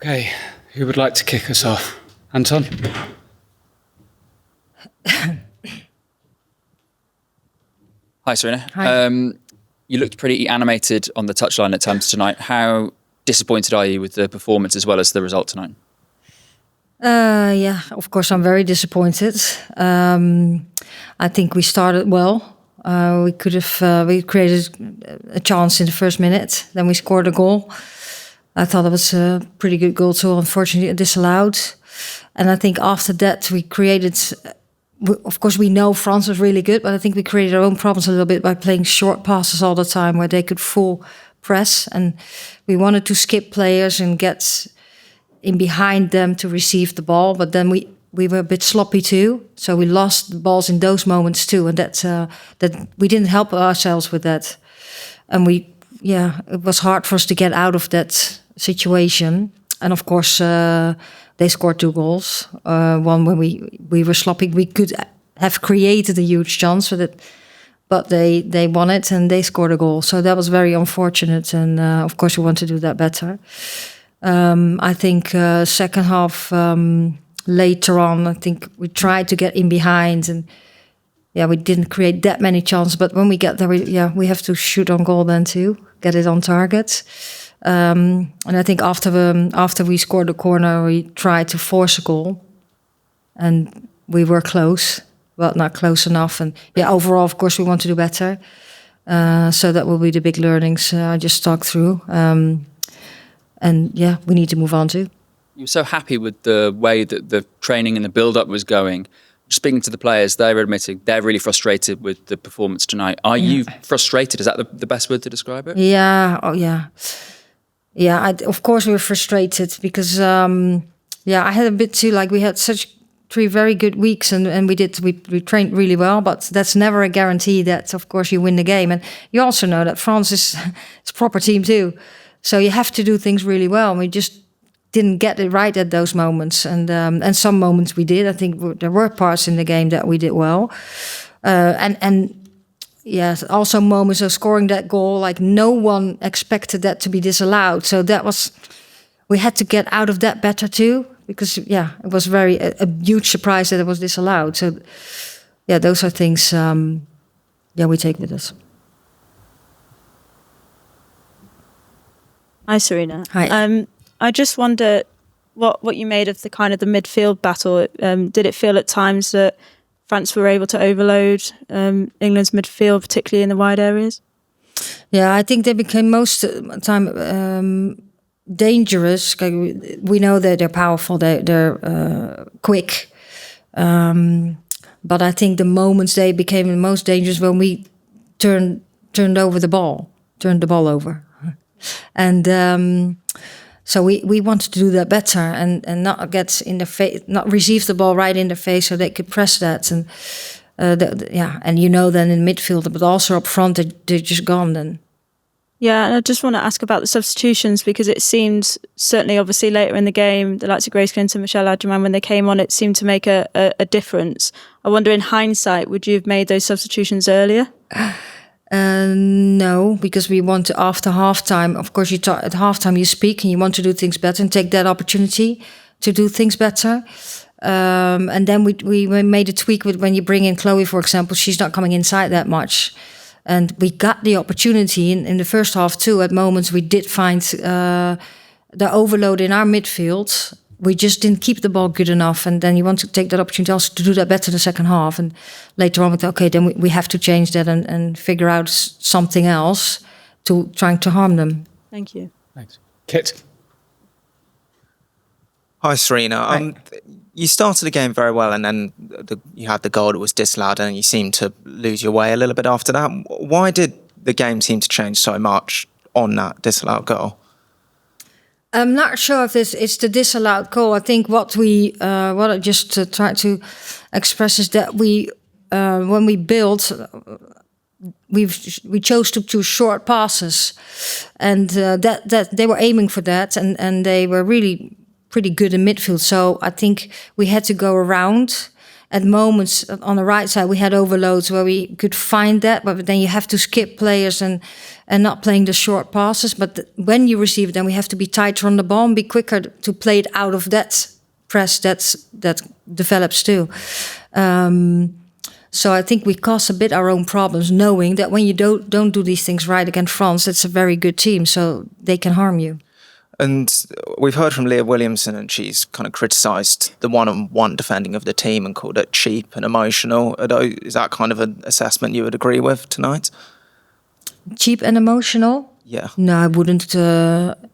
Okay, who would like to kick us off? Anton? Hi, Sarina. Hi. You looked pretty animated on the touchline at times tonight. How disappointed are you with the performance as well as the result tonight? Yeah, of course, I'm very disappointed. I think we started well. We could have we created a chance in the first minute. Then we scored a goal. I thought it was a pretty good goal too. Unfortunately, disallowed. And I think after that we created. Of course, we know France was really good, but I think we created our own problems a little bit by playing short passes all the time, where they could full press, and we wanted to skip players and get in behind them to receive the ball. But then we were a bit sloppy too, so we lost the balls in those moments too, and that we didn't help ourselves with that, and it was hard for us to get out of that situation. And of course, they scored 2 goals. One when we were sloppy. We could have created a huge chance for that, but they won it and they scored a goal. So that was very unfortunate. And of course, we want to do that better. I think second half later on, I think we tried to get in behind, and we didn't create that many chances. But when we get there, we have to shoot on goal then too, get it on target. And I think after we scored the corner, we tried to force a goal, and we were close, but not close enough. And overall, of course, we want to do better. So that will be the big learnings I just talked through. And we need to move on too. You were so happy with the way that the training and the build-up was going. Speaking to the players, they're admitting they're really frustrated with the performance tonight. Are you frustrated? Is that the best word to describe it? Yeah. Oh, yeah. Yeah, of course we were frustrated because, I had a bit too, we had such 3 very good weeks and we trained really well, but that's never a guarantee that, of course, you win the game. And you also know that France is a proper team too. So you have to do things really well. And we just didn't get it right at those moments. And some moments we did. I think there were parts in the game that we did well. Yes, also moments of scoring that goal, no one expected that to be disallowed. So we had to get out of that better too, because it was a huge surprise that it was disallowed. So those are things we take with us. Hi, Sarina. Hi. I just wonder what you made of the kind of the midfield battle. Did it feel at times that France were able to overload England's midfield, particularly in the wide areas? Yeah, I think they became most of the time dangerous. We know that they're powerful, they're quick. But I think the moments they became the most dangerous when we turned the ball over. And so we wanted to do that better and not get in the face, not receive the ball right in the face, so they could press that. And and then in midfield, but also up front, they're just gone then. Yeah, and I just want to ask about the substitutions, because it seemed, certainly obviously later in the game, the likes of Grace Clinton, Michelle Adjeman, when they came on, it seemed to make a difference. I wonder, in hindsight, would you have made those substitutions earlier? No, because we want to, after halftime, of course, at halftime you speak and you want to do things better and take that opportunity to do things better. And then we made a tweak with when you bring in Chloe, for example, she's not coming inside that much. And we got the opportunity in the first half too. At moments we did find the overload in our midfield. We just didn't keep the ball good enough. And then you want to take that opportunity also to do that better in the second half. And later on, we thought, okay, then we have to change that and figure out something else to trying to harm them. Thank you. Thanks. Kit? Hi, Sarina. You started the game very well, and then you had the goal that was disallowed, and you seemed to lose your way a little bit after that. Why did the game seem to change so much on that disallowed goal? I'm not sure if it's the disallowed goal. I think what I just tried to express is that when we built, we chose to choose short passes, and that they were aiming for that, and they were really pretty good in midfield. So I think we had to go around. At moments on the right side, we had overloads where we could find that, but then you have to skip players, and and not playing the short passes. But when you receive it, then we have to be tighter on the ball and be quicker to play it out of that press that develops too. So I think we cause a bit our own problems, knowing that when you don't do these things right against France, it's a very good team, so they can harm you. And we've heard from Leah Williamson, and she's kind of criticised the one-on-one defending of the team and called it cheap and emotional. Is that kind of an assessment you would agree with tonight? Cheap and emotional? Yeah. No, I wouldn't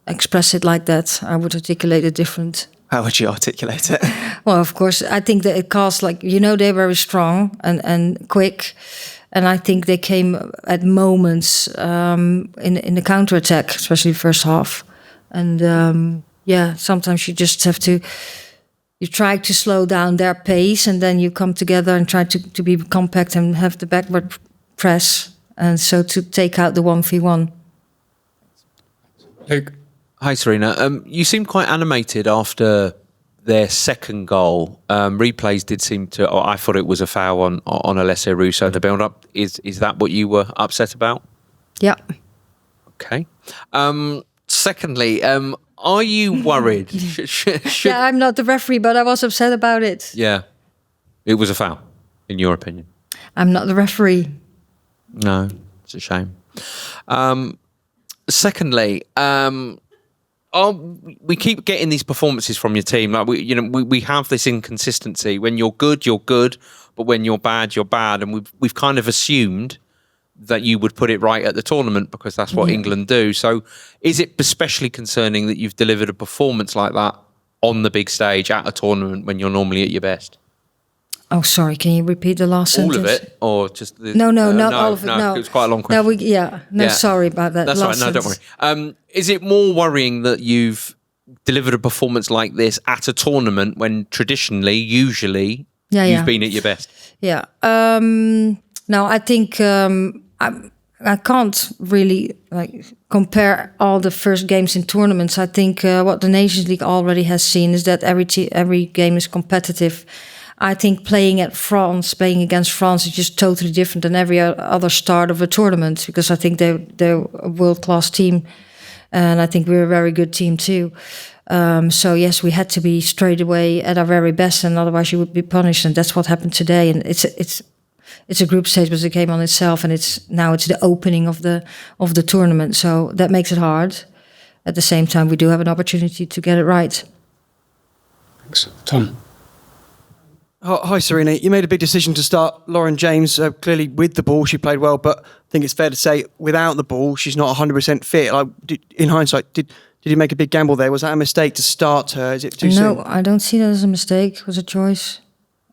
express it like that. I would articulate it different. How would you articulate it? Well, of course, I think that it caused, they're very strong and quick. And I think they came at moments in the counterattack, especially the first half. And sometimes you just have to, you try to slow down their pace, and then you come together and try to be compact and have the backward press. And so to take out the 1v1. Luke. Hi, Sarina. You seemed quite animated after their second goal. Replays did seem to. I thought it was a foul on Lionesses Euro. So the build-up is that what you were upset about? Yeah. Okay. Secondly, are you worried? Yeah, I'm not the referee, but I was upset about it. Yeah, it was a foul, in your opinion. I'm not the referee. No, it's a shame. Secondly, we keep getting these performances from your team. Like we have this inconsistency. When you're good, but when you're bad, and we've kind of assumed that you would put it right at the tournament because that's what England do. So, is it especially concerning that you've delivered a performance like that on the big stage at a tournament when you're normally at your best? Oh, sorry. Can you repeat the last sentence? All of it, or just the, no, not all of it. No, it was quite a long question. Sorry about that. That's right. No, don't worry. Is it more worrying that you've delivered a performance like this at a tournament when traditionally, usually, you've been at your best? Yeah. No, I think I can't really compare all the first games in tournaments. I think what the Nations League already has seen is that every game is competitive. I think playing against France is just totally different than every other start of a tournament, because I think they're a world-class team, and I think we're a very good team too. So yes, we had to be straight away at our very best, and otherwise you would be punished, and that's what happened today. And it's a group stage, but it came on itself, and it's the opening of the tournament, so that makes it hard. At the same time, we do have an opportunity to get it right. Thanks. Tom. Hi, Sarina. You made a big decision to start Lauren James. Clearly, with the ball, she played well, but I think it's fair to say without the ball, she's not 100% fit. In hindsight, did you make a big gamble there? Was that a mistake to start her? Is it too soon? No, I don't see that as a mistake. It was a choice.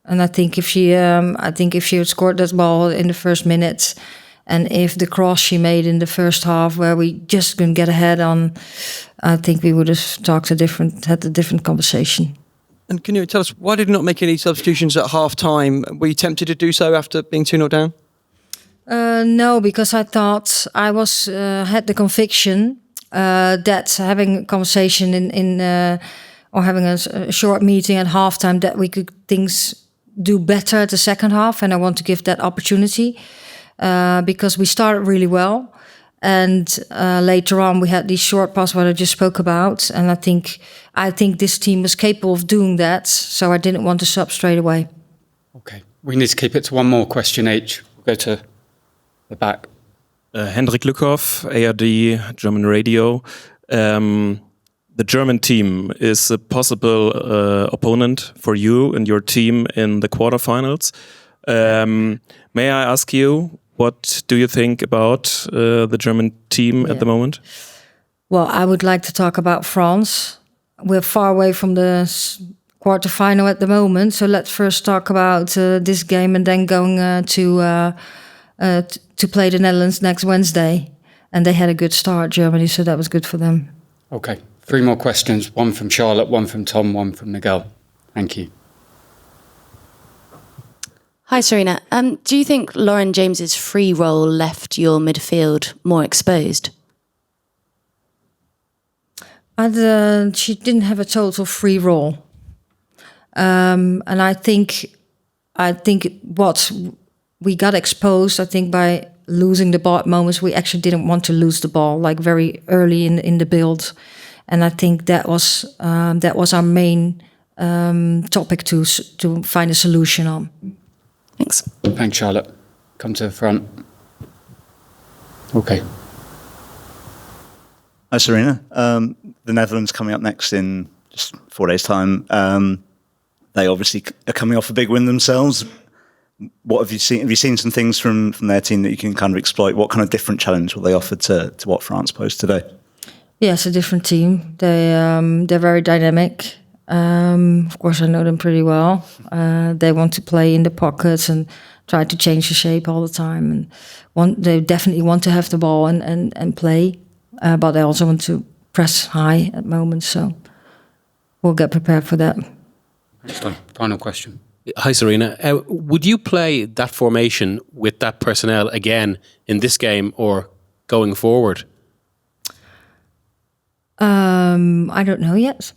And I think if she had scored that ball in the first minutes, and if the cross she made in the first half, where we just couldn't get ahead on, I think we would have had a different conversation. And can you tell us, why did you not make any substitutions at half-time? Were you tempted to do so after being 2-0 down? No, because I thought I had the conviction that having a conversation or having a short meeting at halftime, that we could do better at the second half, and I want to give that opportunity because we started really well, and later on we had these short passes what I just spoke about, and I think this team was capable of doing that, so I didn't want to sub straight away. Okay, we need to keep it to one more question each. We'll go to the back. Hendrik Lückhoff, ARD, German Radio. The German team is a possible opponent for you and your team in the quarterfinals. May I ask you, what do you think about the German team at the moment? Well, I would like to talk about France. We're far away from the quarterfinal at the moment, so let's first talk about this game, and then going to play the Netherlands next Wednesday. And they had a good start, Germany, so that was good for them. Okay, 3 more questions. One from Charlotte, one from Tom, one from Miguel. Thank you. Hi, Sarina. Do you think Lauren James's free role left your midfield more exposed? She didn't have a total free role, and I think what we got exposed, I think, by losing the ball at moments. We actually didn't want to lose the ball, like very early in the build, and I think that was our main topic to find a solution on. Thanks. Thanks, Charlotte. Come to the front. Okay. Hi, Sarina. The Netherlands coming up next in just 4 days' time. They obviously are coming off a big win themselves. What have you seen? Have you seen some things from their team that you can kind of exploit? What kind of different challenge will they offer to what France posed today? Yeah, it's a different team. They're very dynamic. Of course, I know them pretty well. They want to play in the pockets and try to change the shape all the time. And they definitely want to have the ball and play, but they also want to press high at moments. So we'll get prepared for that. Final question. Hi, Sarina. Would you play that formation with that personnel again in this game or going forward? I don't know yet.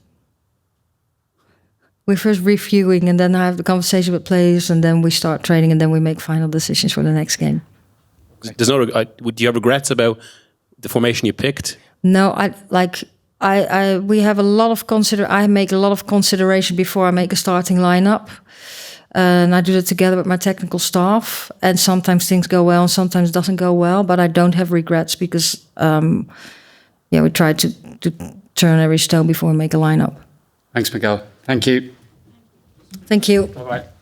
We're first reviewing, and then I have the conversation with players, and then we start training, and then we make final decisions for the next game. There's no. Would you have regrets about the formation you picked? No, we have a lot of I make a lot of consideration before I make a starting lineup, and I do that together with my technical staff. And sometimes things go well, and sometimes it doesn't go well. But I don't have regrets because, we try to turn every stone before we make a lineup. Thanks, Miguel. Thank you. Thank you. Bye-bye.